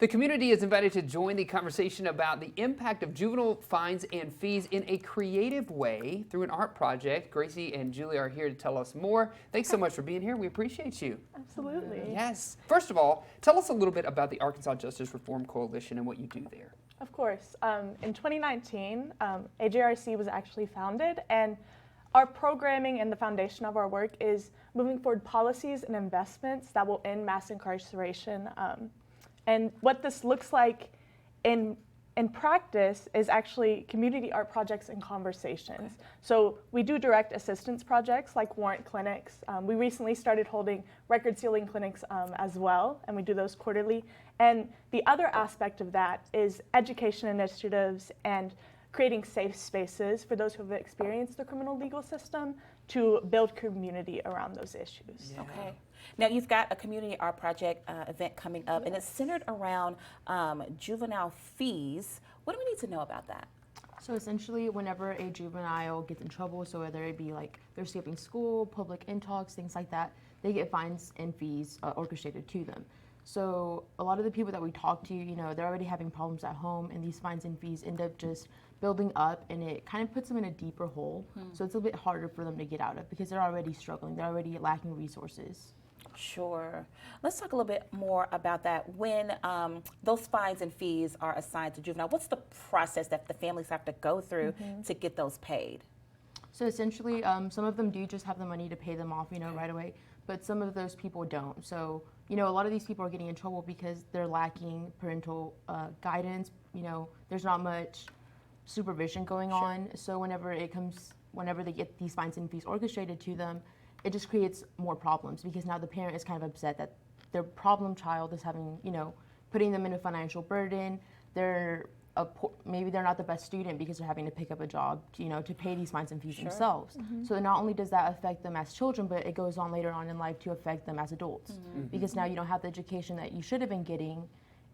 The community is invited to join the conversation about the impact of juvenile fines and fees in a creative way through an art project. Gracie and Julie are here to tell us more. Thanks so much for being here. We appreciate you. Absolutely. Yes. First of all, tell us a little bit about the Arkansas Justice Reform Coalition and what you do there. Of course. In 2019, AJRC was actually founded, and our programming and the foundation of our work is moving forward policies and investments that will end mass incarceration. And what this looks like in practice is actually community art projects and conversations. So we do direct assistance projects like warrant clinics. We recently started holding record sealing clinics as well, and we do those quarterly. And the other aspect of that is education initiatives and creating safe spaces for those who have experienced the criminal legal system to build community around those issues. Yeah. Okay. Now you've got a community art project event coming up, and it's centered around juvenile fees. What do we need to know about that? So essentially, whenever a juvenile gets in trouble, so whether it be like they're skipping school, public intox, things like that, they get fines and fees orchestrated to them. So a lot of the people that we talk to, you know, they're already having problems at home, and these fines and fees end up just building up, and it kind of puts them in a deeper hole. So it's a bit harder for them to get out of because they're already struggling. They're already lacking resources. Sure. Let's talk a little bit more about that. When those fines and fees are assigned to juvenile, what's the process that the families have to go through to get those paid? So essentially, some of them do just have the money to pay them off, you know, right away, but some of those people don't. So, you know, a lot of these people are getting in trouble because they're lacking parental guidance. You know, there's not much supervision going on. So whenever they get these fines and fees orchestrated to them, it just creates more problems because now the parent is kind of upset that their problem child is having, you know, putting them in a financial burden. Maybe they're not the best student because they're having to pick up a job, you know, to pay these fines and fees themselves. So not only does that affect them as children, but it goes on later on in life to affect them as adults because now you don't have the education that you should have been getting,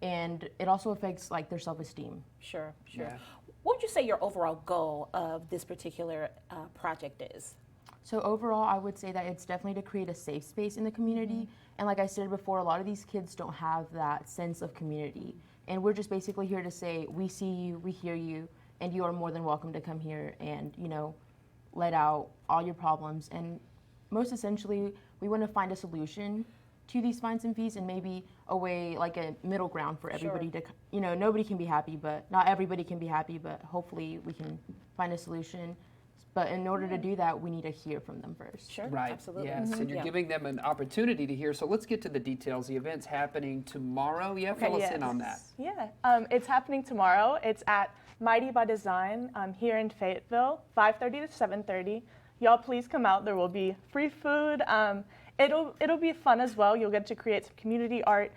and it also affects like their self-esteem. Sure. Yeah. What would you say your overall goal of this particular project is? So overall, I would say that it's definitely to create a safe space in the community. And like I said before, a lot of these kids don't have that sense of community. And we're just basically here to say, we see you, we hear you, and you are more than welcome to come here and, you know, let out all your problems. And most essentially, we want to find a solution to these fines and fees and maybe a way, like a middle ground for everybody to, you know, nobody can be happy, but not everybody can be happy, but hopefully we can find a solution. But in order to do that, we need to hear from them first. Sure, Right. absolutely. Yes, and you're giving them an opportunity to hear. So let's get to the details. The event's happening tomorrow. Yeah, fill us in on that. Yeah, it's happening tomorrow. It's at Mighty by Design here in Fayetteville, 5:30 to 7:30. Y'all please come out. There will be free food. It'll be fun as well. You'll get to create some community art,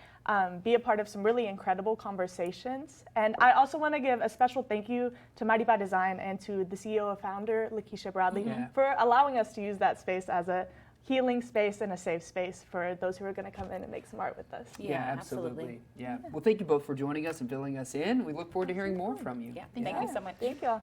be a part of some really incredible conversations. And I also want to give a special thank you to Mighty by Design and to the CEO and founder, Lakeisha Bradley, for allowing us to use that space as a healing space and a safe space for those who are going to come in and make some art with us. Yeah, absolutely. Yeah. Well, thank you both for joining us and filling us in. We look forward to hearing more from you. Yeah, thank you so much. Thank y'all.